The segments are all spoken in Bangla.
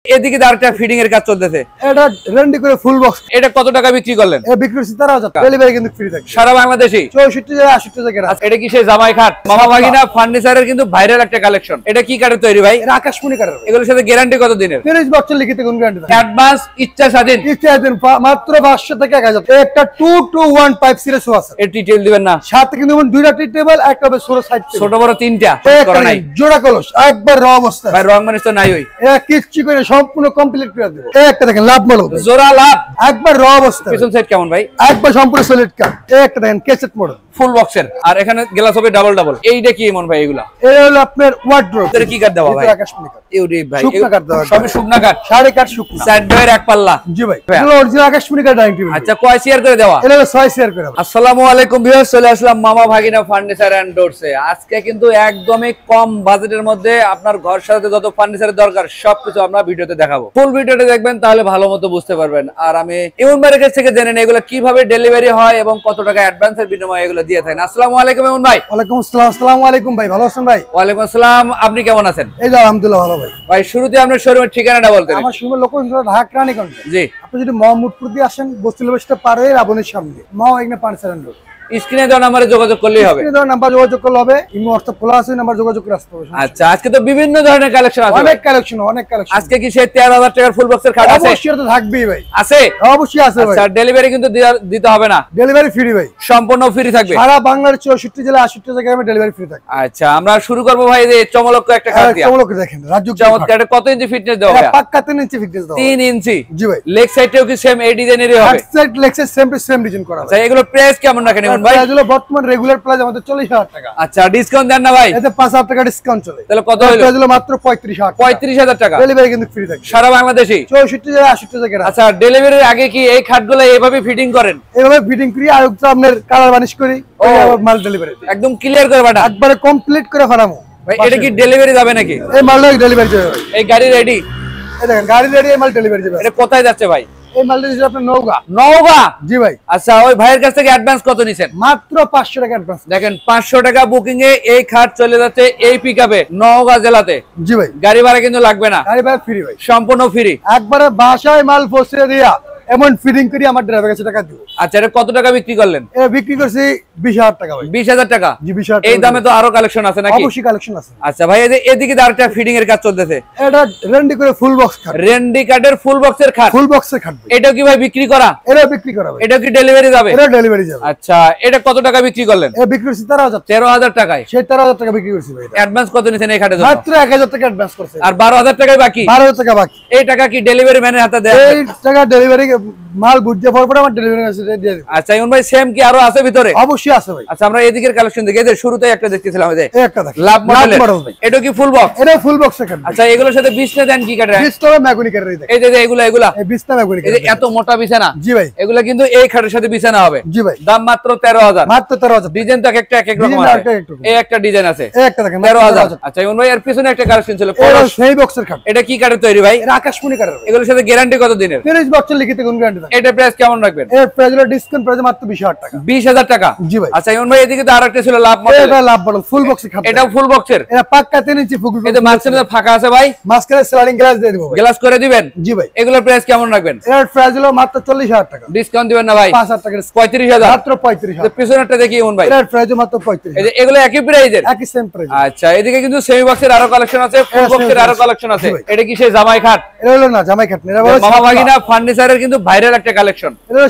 এদিকে আরেকটা ফিডিং এর কাজ চলতেছে। এটা রেন্ডি করে ফুল বক্স। এটা কত টাকা বিক্রি করলেন? এটা বিক্রি করছি 13,000 টাকা। ডেলিভারি কিন্তু ফ্রি থাকে সারা বাংলাদেশে 64 থেকে 80 টাকা। আচ্ছা, এটা কি সেই জামাই খাট মামা ভাগিনা ফার্নিচারের কিন্তু ভাইরাল একটা কালেকশন। এটা কি কাঠের তৈরি ভাই? এটা আকাশমণি কাঠের। এগুলোর সাথে গ্যারান্টি কত দিনের? 30 বছর লিখিত কোন গ্যারান্টি থাকে। অ্যাডভান্স ইচ্ছা স্বাধীন মাত্র 500 থেকে 1000। একটা 221 পাইপ সিরিজ আছে। এর ডিটেইল দিবেন না? সাথে কিন্তু দুইটা টি টেবিল, একটা হবে 16 সাইড ছোট বড় তিনটা করা নাই। জোড়া কলস একবার র অবস্থা ভাই, রং মানে তো নাই। ওই এটা কিচ্ছু করে সম্পূর্ণ কমপ্লিট করে দেব। একটা দেখেন লাভ মডেল জোড়া লাভ একবার র অবস্থা। পিছন সাইড কেমন ভাই? একবার সম্পূর্ণ সলিড কাট। একটা দেখেন কেসেট মডেল ফুল বক্সের। আর এখানে গ্লাস হবে ডাবল ডাবল। এইটা কি এমন ভাই? এগুলা এটা হলো আপনার ওয়ার্ড্রোব। এর কি কাট দেওয়া ভাই? আকাশমণি কাঠ। ইউরি ভাই, শুকনা কাঠ দেওয়া। সবই শুকনা কাঠ, সাড়ে কাঠ শুকনা। সাইড ডয়ের এক পাল্লা। জি ভাই, এগুলো অরিজিনাল আকাশমণি কাঠ ডাইনিং টেবিল। আচ্ছা, কয় শেয়ার করে দেওয়া? এটা 6 শেয়ার করে। আসসালামু আলাইকুম ভিউয়ার্স, চলে আসলাম মামা ভাগিনা ফার্নিচার এন্ড ডোরসে। আজকে কিন্তু একদমই কম বাজেটের মধ্যে আপনার ঘর সাজাতে যত ফার্নিচারের দরকার সবকিছু আমরা ভিডিওতে দেখাবো। ফুল ভিডিওটা দেখবেন, তাহলে ভালো মতো বুঝতে পারবেন। আর আমি ইমন ভাইয়ের কাছ থেকে জেনে নেই এগুলো কিভাবে ডেলিভারি হয় এবং কত টাকা অ্যাডভান্সের বিনিময়ে এগুলো দিয়ে থাকেন। আসসালামু আলাইকুম ইমন ভাই। ওয়ালাইকুম আসসালাম। আসসালামু আলাইকুম ভাই, ভালো আছেন ভাই? ওয়ালাইকুম আসসালাম, আপনি কেমন আছেন? এই যে আলহামদুলিল্লাহ ভালো ভাই। ভাই, শুরুতে আপনার শোরুমের ঠিকানাটা বলতেন। আমার শোরুমের লোকেশন হলো ঢাকা রানীগঞ্জ। জি, আপনি যদি মোহাম্মদপুর দিয়ে আসেন, বস্তিলা বাসটা পার হয়ে রাবণের সামনে মাও এখানে ফার্নিচার এন্ড ডোর। স্ক্রিনে দেওয়া নম্বরে যোগাযোগ করলেই হবে। স্ক্রিনে দেওয়া নাম্বার যোগাযোগ করলে হবে। ইমো হোয়াটসঅ্যাপ খোলা আছে, নাম্বার যোগাযোগ করে আসতে হবে। আচ্ছা, আজকে তো বিভিন্ন ধরনের কালেকশন আছে। অনেক কালেকশন, অনেক কালেকশন। আজকে কি সেই 13,000 টাকার ফুল বক্সের খাট আছে? অবশ্যই তো থাকবেই ভাই। আছে? অবশ্যই আছে ভাই। আচ্ছা, ডেলিভারি কিন্তু দিতে হবে না? ডেলিভারি ফ্রি ভাই, সম্পূর্ণ ফ্রি থাকবে। সারা বাংলার 64 জেলা 80 জায়গায় আমি ডেলিভারি ফ্রি থাকবে। আচ্ছা, আমরা শুরু করব ভাই যে চমলক্ষ একটা খাট দিয়া। চমলক্ষ দেখেন, রাজ্য চমৎকার। কত ইঞ্চি ফিটনেস দেওয়া হবে? পাক্কা 3 ইঞ্চি ফিটনেস দাও। 3 ইঞ্চি। জি ভাই। লেগ সাইডেও কি সেম এই ডিজাইনেরই হবে? Back side leg side same to same design করা হবে। আচ্ছা, এগুলো প্রাইস কেমন রাখেন ইমন ভাই? এগুলো বর্তমান রেগুলার প্রাইস আমাদের 40,000 টাকা। আচ্ছা, ডিসকাউন্ট দেন না ভাই? এতে 5,000 টাকা ডিসকাউন্ট চলে। তাহলে কত হলো? এগুলো মাত্র 35,000 টাকা। 35,000 টাকা। ডেলিভারি কিন্তু ফ্রি থাকবে সারা বাংলাদেশে 64 জেলা 80 জায়গায়। আচ্ছা, ডেলিভারির আগে কি এই খাটগুলো এইভাবে ফিটিং করেন? এভাবে ফিটিং করি আর আপনার কালার বানিশ করি, মাল ডেলিভারি একদম ক্লিয়ার করে পাঠান? একবারে কমপ্লিট করে ফেলামো ভাই। এটা কি ডেলিভারি যাবে নাকি? এই মালটা ডেলিভারি যাবে। এই গাড়ি রেডি? এই দেখেন গাড়ি রেডি, এই মাল ডেলিভারি যাবে। এটা কোথায় যাচ্ছে ভাই? এই মালটা দিছে আপনার নওগাঁ। নওগাঁ? জি ভাই। আচ্ছা, ওই ভাইয়ের কাছ থেকে অ্যাডভান্স কত নিছেন? মাত্র 500 টাকা অ্যাডভান্স। দেখেন, 500 টাকা বুকিং এ এই খাট চলে যাচ্ছে এই পিকআপে নওগাঁ জেলাতে। জি ভাই। গাড়ি ভাড়া কিন্তু লাগবে না, গাড়ি ভাড়া ফ্রি ভাই, সম্পূর্ণ ফ্রি। একবারে বাসায় মাল পৌঁছে দিয়া এমন ফিটিং করি আমার ড্রাইভার কাছে টাকা দিব। আচ্ছা, এটা কত টাকা বিক্রি করলেন? এটা বিক্রি করছি 20,000 টাকা ভাই। 20,000 টাকা? জি, 20,000 এই দামে তো আরো কালেকশন আছে নাকি? অবশ্যই কালেকশন আছে। আচ্ছা ভাই, এদিকে আরেকটা ফিডিং এর কাজ চলতেছে। এটা রেন্ডি করে ফুল বক্স খাট। রেন্ডি কাটের ফুল বক্সের খাট। ফুল বক্সের খাট ভাই। এটা কি ভাই বিক্রি করা? এটা বিক্রি করা ভাই। এটা কি ডেলিভারি যাবে? এটা ডেলিভারি যাবে। আচ্ছা, এটা কত টাকা বিক্রি করলেন? এটা বিক্রি করছি 13,000। 13,000 টাকায়? সেই 13,000 টাকা বিক্রি করছি ভাই। অ্যাডভান্স কত নিছেন এই খাটের জন্য? মাত্র 1,000 টাকা অ্যাডভান্স করছে আর 12,000 টাকাই বাকি? 12,000 টাকা বাকি। এই টাকা কি ডেলিভারি ম্যানের হাতে দেয়? এই টাকা ডেলিভারি মাল বুঝতে পারবো না, আমার ডেলিভারি মেসেজ দিয়ে দিই। আচ্ছা ইমন ভাই, সেম কি আরো আছে ভিতরে? অবশ্যই আছে ভাই। আচ্ছা, আমরা এদিকের কালেকশন দেখি। এই যে শুরুতেই একটা দেখতেছিলাম, এই যে এই একটা দেখেন, লাভ মডেল ভাই। এটা কি ফুল বক্স? এটা ফুল বক্সের খাট। আচ্ছা, এগুলোর সাথে বিছনা দেন কি কাটে? বিছনা ম্যাগনি কাটে দেখেন। এই যে এগুলা এই বিছনা ম্যাগনি এই যে কাটে। এত মোটা বিছানা? জি ভাই। এগুলা কিন্তু এই খাটের সাথে বিছানা হবে। জি ভাই। দাম মাত্র 13,000। মাত্র 13,000। ডিজাইন তো এক একটা এক রকম আছে। এই একটা ডিজাইন আছে। এই একটা দেখেন 13,000। আচ্ছা ইমন ভাই, এর পিছনে একটা কালেকশন ছিল এটা সেই বক্সের খাট। এটা কি কাঠের তৈরি ভাই? এটা আকাশমণি কাঠের। এগুলোর সাথে গ্যারান্টি কত দিনের? 30 বছর লিখিত কোন গ্যারান্টি থাকে। এটা প্রাইস কেমন রাখবেন? এর প্রাইস হলো ডিসকাউন্ট প্রাইস মাত্র 20,000 টাকা। 20,000 টাকা? জি ভাই। আচ্ছা ইমন ভাই, এদিকে তো আরেকটা ছিল লাভ মডেল। এটা লাভ মডেল ফুল বক্সের খাট। এটা ফুল বক্সের? এটা পাক্কা 3 ইঞ্চি ফুল। এই যে মাঝখানে ফাঁকা আছে ভাই, মাঝখানে স্লাইডিং গ্লাস দিয়ে দিব ভাই। গ্লাস করে দিবেন? জি ভাই। এগুলোর প্রাইস কেমন রাখবেন? এর প্রাইস হলো মাত্র 40,000 টাকা। ডিসকাউন্ট দিবেন না ভাই? 5,000 টাকা। 35,000? মাত্র 35,000। পিছনেরটা দেখি ইমন ভাই। এর প্রাইস মাত্র 35,000। এই যে এগুলো একই প্রাইজের? একই সেম প্রাইস। আচ্ছা, এদিকে কিন্তু সেমি বক্সের আরো কালেকশন আছে, ফুল বক্সের আরো কালেকশন আছে। এটা কি সেই জামাই খাট? এটা হলো না জামাই খাট, এটা হলো মামা ভাগিনা ফার্নিচারের কিন্তু ভাইরাল একটা কালেকশন। এটা হলো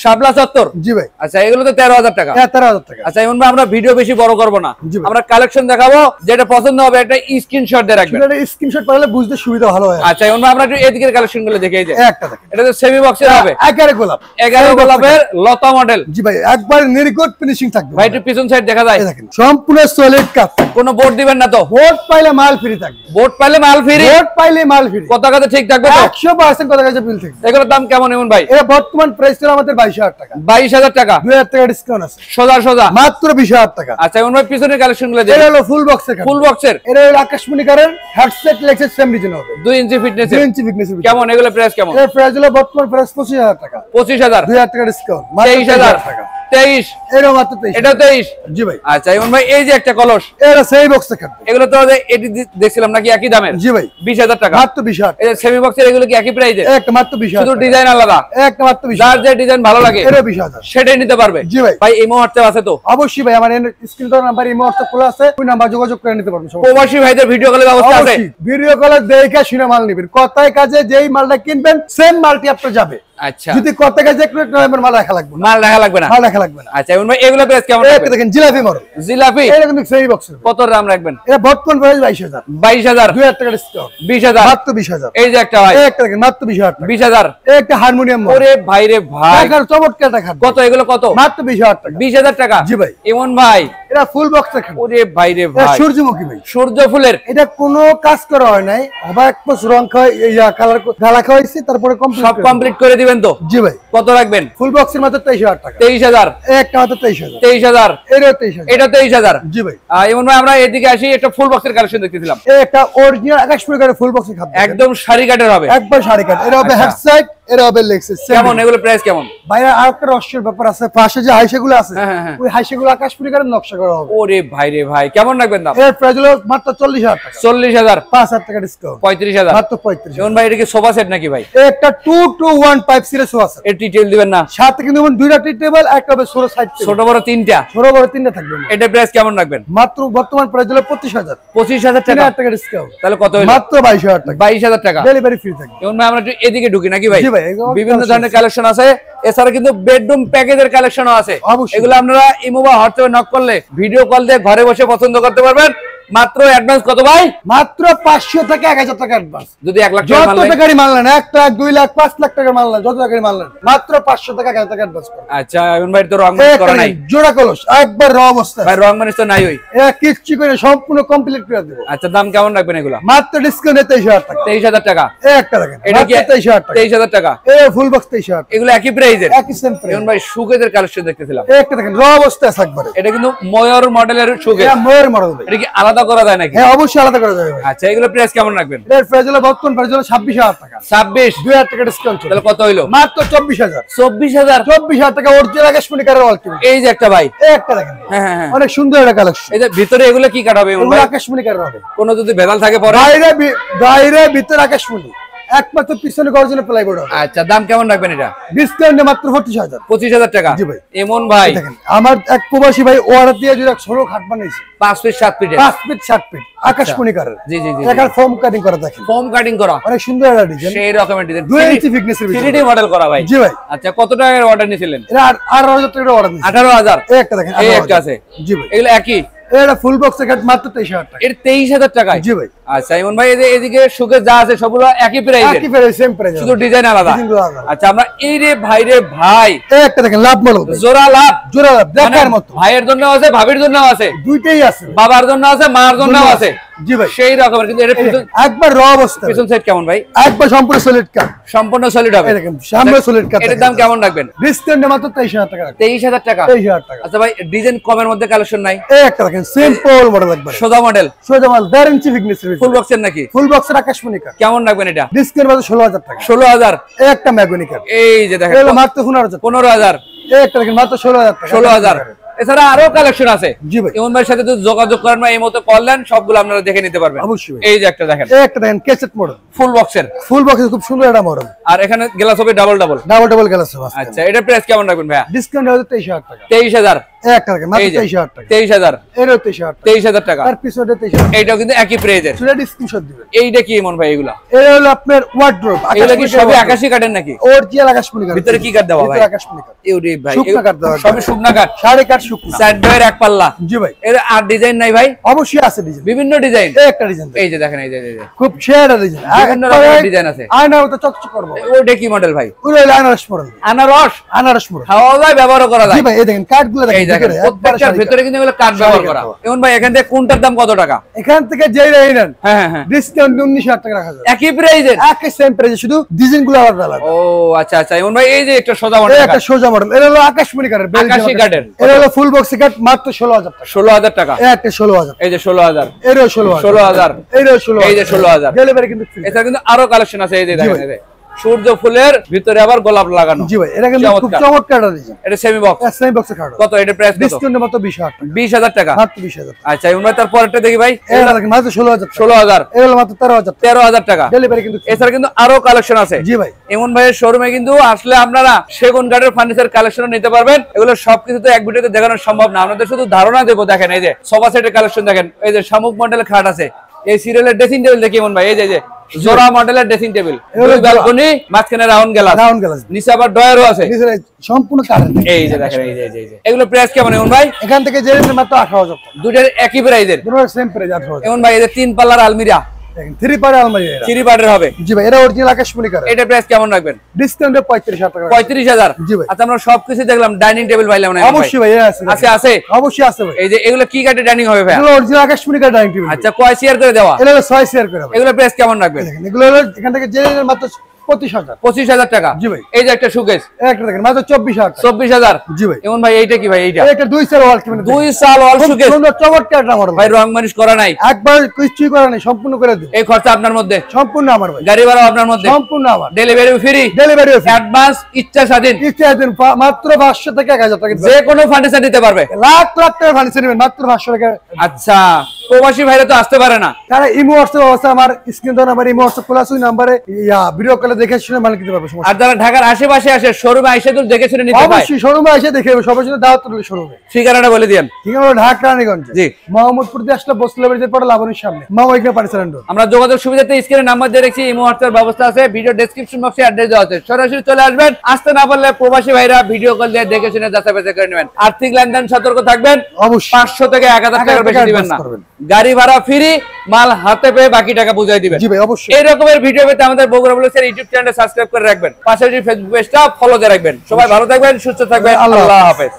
শাপলা চত্বর? জি ভাই। আচ্ছা, এগুলো তো 13,000 টাকা? 13,000 টাকা। আচ্ছা ইমন ভাই, আমরা ভিডিও বেশি বড় করব না, আমরা কালেকশন দেখাবো, যেটা পছন্দ হবে একটা স্ক্রিনশট দিয়ে রাখবেন। এটা স্ক্রিনশট পারলে বুঝতে সুবিধা ভালো হয়। আচ্ছা ইমন ভাই, আমরা একটু এদিকের কালেকশন গুলো দেখে। এই যে একটা দেখেন, এটা তো সেমি বক্সের হবে। 11 গোলাপ। 11 গোলাপের লতা মডেল। জি ভাই, একবার নির্গত ফিনিশিং থাকবে ভাই। একটু পিছন সাইড দেখা যায়? এই দেখেন, সম্পূর্ণ সলিড কাট। কোনো বোর্ড দিবেন না তো? বোর্ড পাইলে মাল ফ্রি থাকবে। বোর্ড পাইলে মাল ফ্রি? বোর্ড পাইলে মাল ফ্রি। কত টাকাতে ঠিক থাকবে তো? 100% কত কাছে বিল থাকবে। এগুলোর দাম কেমন ইমন ভাই? এটা বর্তমান প্রাইস ছিল আমাদের 22,000 টাকা। 22,000 টাকা? 2,000 টাকা ডিসকাউন্ট আছে। সোজা মাত্র 20,000 টাকা। আচ্ছা ইমন ভাই, পিছনের কালেকশন গুলো দেখেন। এটা হলো ফুল বক্সের খাট। ফুল বক্সের? এটা হলো আকাশমণি কাঠের হেডসেট লেক্সের সেম ডিজাইন হবে। 2 ইঞ্চি ফিটনেস? 2 ইঞ্চি ফিটনেস। কেমন এগুলো প্রাইস কেমন? এর প্রাইস হলো বর্তমান প্রাইস 25,000 টাকা। 25,000? 2,000 টাকা ডিসকাউন্ট। 23,000 টাকা। 23, এরও মাত্র 23। এটা 23। জি ভাই। আচ্ছা ইমন ভাই এই যে একটা কলস, এটা সেই বক্সে খাট। এগুলো তো এটি দেখছিলাম নাকি একই দামের? জি ভাই। 20,000 টাকা মাত্র 20,000। এই যে সেমি বক্সের এগুলো কি একই প্রাইসে? একটা মাত্র 20,000। শুধু ডিজাইন আলাদা, একটা মাত্র 20,000। যার যে ডিজাইন ভালো লাগে এটা 20,000 সেটাই নিতে পারবে। জি ভাই। ভাই ইমো হোয়াটসঅ্যাপ আছে তো? অবশ্যই ভাই, আমার স্ক্রিন নাম্বার ইমো হোয়াটসঅ্যাপ খোলা আছে, ওই নাম্বার যোগাযোগ করে নিতে পারবেন। প্রবাসী ভাইদের ভিডিও কলের ব্যবস্থা আছে? ভিডিও কলে দেখে শুনে মাল নেবেন, কথায় কাজে যেই মালটা কিনবেন সেম মালটি আপনার যাবে। আচ্ছা, যদি কথায় কাজে একটু মাল রাখা লাগবে না, মাল রাখা লাগবে না। মাল রাখা লাগবে না। আচ্ছা ইমন ভাই এগুলো প্রাইস কেমন এটা রাখবেন? দেখেন জিলাপি মডেল। জিলাপি এটা কিন্তু সেই বক্সের। কত দাম রাখবেন? এটা বর্তমান প্রাইস 22,000। 22,000, 2,000 টাকা ডিসকাউন্ট। 20,000, মাত্র 20,000। এই যে একটা ভাই, একটা দেখেন মাত্র 20,000 টাকা। 20,000। একটা হারমোনিয়াম মডেল। ওরে ভাই রে ভাই, টাকার চমৎকার টাকা। কত এগুলো কত? মাত্র 20,000 টাকা। 20,000 টাকা। জি ভাই। ইমন ভাই এটা ফুল বক্স দেখেন। ওরে ভাই রে এটা ভাই, সূর্যমুখী ভাই। সূর্য ফুলের এটা কোনো কাজ করা হয় নাই, আবার এক পোস্ট রং খাওয়াই কালার গালা খাওয়াইছি, তারপরে সব কমপ্লিট করে দিবেন তো? জি ভাই। কত রাখবেন? ফুল বক্সের মাত্র 23,000 টাকা। 23,000, একটা মাত্র 23,000। 23,000, এটা 23,000। এটা 23,000। জি ভাই। ইমন ভাই আমরা এদিকে আসি, একটা ফুল বক্সের কালেকশন দেখতেছিলাম, একটা অরিজিনাল আকাশপুরি কাঠের ফুল বক্সের খাদ্য, একদম শাড়ি কাটের হবে, একবার শাড়ি কাট। এটা হবে আচ্ছা। হেড সাইড, এটা হবে লেগ সাইড। কেমন এগুলো প্রাইস কেমন? বাইরে আরেকটা রহস্যের ব্যাপার আছে, পাশে যে হাইসেগুলো আছে হ্যাঁ, হ্যাঁ, হ্যাঁ। ওই হাইসেগুলো আকাশপুরি কাঠের নকশা করা হবে। ওরে ভাই রে ভাই, কেমন রাখবেন দাম? এর প্রাইস হলো মাত্র 40,000 টাকা। 40,000, 5,000 টাকা ডিসকাউন্ট। 35,000। মাত্র 35,000। ইমন ভাই এটা কি সোফা সেট নাকি ভাই? একটা 2-2-1 সিরিজ আছে, এর ডিটেইল দিবেন না? সাথে কিন্তু দুইটা টি টেবিল, একটা হবে ষোলো সাইড ছোট বড় তিনটা, ছোট বড় তিনটা থাকবে। এটা প্রাইস কেমন রাখবেন? মাত্র বর্তমান প্রাইস হলো 25,000। 25,000 টাকা। 3,000 টাকা ডিসকাউন্ট। তাহলে কত হলো? মাত্র 22,000 টাকা। 22,000 টাকা। ডেলিভারি ফ্রি থাকবে। ইমন ভাই আমরা একটু এদিকে ঢুকি নাকি ভাই? জি ভাই, এগুলো বিভিন্ন collection ধরনের কালেকশন আছে, এছাড়া কিন্তু বেডরুম প্যাকেজের কালেকশনও আছে। অবশ্যই। এগুলো আপনারা ইমো বা হোয়াটসঅ্যাপে নক করলে ভিডিও কল দিয়ে ঘরে বসে পছন্দ করতে পারবেন। মাত্র অ্যাডভান্স কত ভাই? মাত্র 500 থেকে 1,000 টাকা অ্যাডভান্স। যদি 1 লাখ টাকা যত মাল নেয়? টাকারই মাল নেন, 1 লাখ 2 লাখ 5 লাখ টাকার মাল নেন, যত টাকারই মাল নেন, মাত্র 500 থেকে 1,000 টাকা অ্যাডভান্স করুন। আচ্ছা ইমন ভাই তো রং মিক্স করা নাই? জোড়া কলস একবার র অবস্থা ভাই রং মানে তো নাই ওই? এটা কিচ্ছু করে সম্পূর্ণ কমপ্লিট করে দেব। আচ্ছা দাম কেমন রাখবেন এগুলা? মাত্র ডিসকাউন্ট 23,000 টাকা। 23,000 টাকা। একটা দেখেন এটা কি মাত্র 23,000 টাকা। 23,000 টাকা? এই ফুল বক্স 23,000 টাকা। এগুলো একই প্রাইজের? একই সেম প্রাইস। ইমন ভাই সুগেজের কালেকশন দেখতেছিলাম, একটা দেখেন র অবস্থা আছে একবারে। এটা কিন্তু ময়ূর মডেলের সুগেজ। এটা ময়ূর মডেল ভাই। এটা কি আলাদা করা যায় নাকি? হ্যাঁ অবশ্যই আলাদা করে দেবে ভাই। আচ্ছা এগুলো প্রাইস কেমন রাখবেন? এর প্রাইস হলো বর্তমান প্রাইস হলো 26,000 টাকা। 26, 2,000 টাকা ডিসকাউন্ট চলে। তাহলে কত হইলো? মাত্র 24,000। 24,000। 24,000 টাকা অরিজিনাল আকাশমণি কারের ওয়াল কিনবে। এই যে একটা ভাই, এই একটা দেখেন হ্যাঁ হ্যাঁ হ্যাঁ, অনেক সুন্দর একটা কালেকশন। এই যে ভিতরে এগুলো কি কাট হবে ইমন এগুলো ভাই? আকাশমণি কারের হবে। কোনো যদি ভেজাল থাকে পরে? বাইরে ভিতরে আকাশমণি, একমাত্র পিছনে অরিজিনাল প্লাইবোর্ড হবে। আচ্ছা দাম কেমন রাখবেন এটা? ডিসকাউন্টে মাত্র 25,000। 25,000 টাকা। জি ভাই। ইমন ভাই দেখেন আমার এক প্রবাসী ভাই অর্ডার দিয়ে যদি 16 খাট বানিয়েছে, 5 ফিট 7 ফিটের, 5 ফিট 7 ফিট আকাশমণি কারের। জি জি জি, এখানে ফর্ম কাটিং করা দেখেন, ফোম কাটিং করা, অনেক সুন্দর একটা ডিজাইন, সেই রকমের ডিজাইন, 2 ইঞ্চি ফিটনেসের ভিতরে। 3D মডেল করা ভাই। জি ভাই। আচ্ছা কত টাকার অর্ডার নিয়েছিলেন? এটা 18,000 টাকা অর্ডার দিয়েছে। 18,000। এই একটা দেখেন, এই 18,000 একটা আছে। জি ভাই। এগুলো একই? এটা ফুল বক্স এর মাত্র 23,000 টাকা। এর 23,000 টাকায়? জি ভাই। আচ্ছা ইমন ভাই এদিকে সুকে যা আছে সবগুলো একই প্রাইসের, একই প্রাইস সেম প্রাইস, শুধু ডিজাইন আলাদা। আচ্ছা আমরা এই রে ভাই রে ভাই, এই একটা দেখেন লাভ মডেল, জোড়া লাভ, জোড়া লাভ দেখার মতো। ভাইয়ের জন্য আছে, ভাবির জন্য আছে, দুইটাই আছে, বাবার জন্য আছে, মার জন্য আছে। জি ভাই। সেই রকমের, কিন্তু এর একবার র অবস্থা, পিছন সাইড কেমন ভাই? একবার সম্পূর্ণ সলিড কাট, সম্পূর্ণ সলিড হবে। এই দেখেন সামনে সলিড কাট। এর দাম কেমন রাখবেন? ডিসকাউন্টে মাত্র 23,000 টাকা। 23,000 টাকা। 23,000 টাকা। আচ্ছা ভাই ডিজাইন কমের মধ্যে কালেকশন নাই? এই একটা দেখেন সিম্পল মডেল একবার, সোজা মডেল, সোজা মাল 1.5 ইঞ্চি ফিটনেসের ভিতরে। ফুল বক্সের নাকি? ফুল বক্সের আকাশমণি কাট। কেমন রাখবেন এটা? ডিসকাউন্ট মাত্র 16,000 টাকা। 16,000। এই একটা ম্যাগনি কাট, এই যে দেখেন এগুলো মাত্র 15,000। 15,000। এই একটা দেখেন মাত্র 16,000 টাকা। 16,000। এছাড়া আরো কালেকশন আছে। জি ভাই। ইমন ভাইয়ের সাথে যদি যোগাযোগ করেন বা এই মতো কল দেন, সবগুলো আপনারা দেখে নিতে পারবেন। অবশ্যই। এই যে একটা দেখেন, এই একটা দেখেন ক্যাসেট মডেল, ফুল বক্সের, ফুল বক্সের খুব সুন্দর একটা মডেল। আর এখানে গ্লাস হবে double double. Double double glass আছে। আচ্ছা এটা প্রাইস কেমন রাখবেন ভাইয়া? ডিসকাউন্ট হচ্ছে 23,000 টাকা। 23,000। এই একটা দেখেন মাত্র এই যে 23,000 টাকা। 23,000। এরও 23,000 টাকা। 23,000 টাকা। তার পিছনে 23,000। এইটাও কিন্তু একই প্রাইজের। সেটা স্ক্রিনশট দিবেন। এইটা কি ইমন ভাই এগুলা? এর হলো আপনার ওয়ার্ড্রোব। এগুলা কি সবই আকাশী কাঠের নাকি? অরিজিনাল আকাশমণি কাঠ। ভিতরে কি কাঠ দেওয়া ভাই? ভিতরে আকাশমণি কাঠ। ইউরি ভাই, শুকনা কাঠ দেওয়া। সবই শুকনা কাঠ, সাড়ে কাঠ শুকনা। সাইড ডয়ের এক পাল্লা। জি ভাই। এর আর ডিজাইন নাই ভাই? অবশ্যই আছে ডিজাইন, বিভিন্ন ডিজাইন। এই একটা ডিজাইন, এই যে দেখেন, এই যে খুব সেরা ডিজাইন, বিভিন্ন রকমের ডিজাইন আছে। আয়না মতো চকচক করবে। ওটা কি মডেল ভাই? ওই হলো আনারস মডেল। আনারস, আনারস মডেল খাওয়া যায়, ব্যবহার করা জি যায়। ভাই। এই দেখেন কাঠগুলো এই দেখেন, দেখেন ভিতরে একবারে প্রত্যেকটার সারি ভিতরে কিন্তু এগুলো কাঠ ব্যবহার করা। ইমন ভাই এখান থেকে কোনটার দাম কত টাকা? এখান থেকে যেই রেই নেন, হ্যাঁ হ্যাঁ হ্যাঁ, ডিসকাউন্ট 19,000 টাকা রাখা যায়। একই প্রাইজের? একই সেম প্রাইসে, শুধু ডিজাইনগুলো আলাদা আলাদা। ও আচ্ছা আচ্ছা ইমন ভাই এই যে একটা সোজা এই মডেল, একটা সোজা মডেল, এটা হলো আকাশমণি কাঠের, আকাশী কাঠের। এটা হলো ফুল বক্স কাঠ, মাত্র 16,000 টাকা। 16,000 টাকা। এই একটা 16,000। এই যে 16,000। এরও 16,000। 16,000। এরও 16,000। এই যে 16,000। ডেলিভারি কিন্তু ফ্রি। এছাড়া কিন্তু আরো কালেকশন আছে, এই যে দেখেন, এই যে সূর্য ফুলের ভিতরে আবার গোলাপ লাগানো। জি ভাই, এটা কিন্তু খুব চমৎকার ডিজাইন। এটা সেমি বক্স, সেমি বক্সে খাটো। কত এটা প্রাইস? কত? ডিসকাউন্ট মাত্র 20000 টাকা। 20000 টাকা, মাত্র 20000। আচ্ছা আমরা তারপরটা দেখি ভাই। এটা মাত্র 16000 টাকা। 16000, এগুলো মাত্র 13000 টাকা। 13000 টাকা ডেলিভারি কিন্তু। এছাড়া কিন্তু আরো কালেকশন আছে। জি ভাই, ইমন ভাইয়ের শোরুমে কিন্তু আসলে আপনারা সেগুন কাঠের ফার্নিচার কালেকশন নিতে পারবেন। এগুলো সবকিছু তো এক ভিডিওতে দেখানো সম্ভব না, আপনাদের শুধু ধারণা দেবো। দেখেন এই যে সোফা সেটের কালেকশন দেখেন, এই যে শামুক মডেলের খাট আছে, এই সিরিয়ালের ড্রেসিং টেবিল দেখি ইমন ভাই, এই যে জোড়া মডেলের ড্রেসিং টেবিল, দুই ব্যালকনি, মাঝখানে রাউন্ড গ্লাস, নিচে আবার ডয়ারও আছে, সম্পূর্ণ কাঠের। এই যে দেখেন, এই যে এগুলো প্রাইস কেমন ইমন ভাই? এখান থেকে যে মাত্র 18000 টাকা। দুটোর একই প্রাইসের, দুটোর সেম প্রাইস 18000। ইমন ভাই এই যে 3 পাল্লার আলমিরা, দেখেন 3 পারে আলমারি, এটা 3 পার্টের হবে। জি ভাই, এটা অরিজিনাল আকাশমণি কাঠ। এটা প্রাইস কেমন রাখবেন? ডিসকাউন্টে 35000 টাকা। 35000। জি ভাই। আচ্ছা আমরা সবকিছু দেখলাম, ডাইনিং টেবিল পাইলাম না? অবশ্যই ভাই, আছে আছে আছে, অবশ্যই আছে ভাই। এই যে এগুলো কি কাঠের ডাইনিং হবে ভাই? এগুলো অরিজিনাল আকাশমণি কাঠ ডাইনিং টেবিল। আচ্ছা কয় শেয়ার করে দেওয়া? এটা 6 শেয়ার করে ভাই। এগুলো প্রাইস কেমন রাখবেন? দেখেন এগুলো এখান থেকে যে মাত্র 25000। 25000 টাকা। জি ভাই। এই যে একটা শোকেস, একটা দেখেন মাত্র 24000 টাকা। 24000। জি ভাই। এমন ভাই এইটা কি ভাই? এইটা এটা 2 সাল ওয়াল কেমন? 2 সাল ওয়াল শোকেস, সুন্দর চমৎকার একটা মডেল ভাই, রং মানিশ করা নাই, একবার কিছুই করা নাই, সম্পূর্ণ করে দেব। এই খরচা আপনার মধ্যে, সম্পূর্ণ আমার ভাই। গাড়ি ভাড়া আপনার মধ্যে, সম্পূর্ণ আমার। Delivery free, delivery free, advance ইচ্ছা স্বাধীন, ইচ্ছা দিন মাত্র 500 থেকে 1000 টাকা। যে কোনো ফার্নিচার দিতে পারবে, লাখ লাখ টাকা ফার্নিচার নেবেন মাত্র 500 টাকা। আচ্ছা প্রবাসী ভাইরা তো আসতে পারে না, তারা ইমো হোয়াটসঅ্যাপ অবস্থা আমার স্ক্রিন তো নাম্বার, ইমো হোয়াটসঅ্যাপ খোলা আছে, ওই নাম্বারে ভিডিও কলে দেখে শুনে মাল কিনতে পারবে। আর যারা ঢাকার আশেপাশে আসে শোরুমে আইসা তো দেখে শুনে নিতে পারে। অবশ্যই শোরুমে এসে দেখে নেবে, সবার জন্য দাওয়াত রইল শোরুমে। ঠিকানাটা বলে দিয়েন। ঠিক আছে, ঢাকা রানীগঞ্জ, জি মোহাম্মদপুর দিয়ে আসলে বসলে বাড়িতে পড়ে লাবণীর সামনে মামা এখানে ফার্নিচার এন্ড ডোর। আমরা যোগাযোগ সুবিধাতে স্ক্রিনে নাম্বার দিয়ে রেখেছি, ইমো হোয়াটসঅ্যাপ ব্যবস্থা আছে, ভিডিও ডেসক্রিপশন বক্সে অ্যাড্রেস দেওয়া আছে, সরাসরি চলে আসবেন। আসতে না পারলে প্রবাসী ভাইরা ভিডিও কল দিয়ে দেখে শুনে যাচাই বাছাই করে নেবেন। আর্থিক লেনদেন সতর্ক থাকবেন, অবশ্যই 500 থেকে 1000 টাকার বেশি দিবেন না। গাড়ি ভাড়া ফ্রি, মাল হাতে পেয়ে বাকি টাকা বুঝাই দিবেন। জি ভাই, অবশ্যই। এই রকমের ভিডিও পেতে আমাদের বগুড়া ব্লগসের ইউটিউব চ্যানেলটা সাবস্ক্রাইব করে রাখবেন, পাশাপাশি ফেসবুক পেজটা ফলো দিয়ে রাখবেন। সবাই ভালো থাকবেন, সুস্থ থাকবেন, আল্লাহ হাফেজ।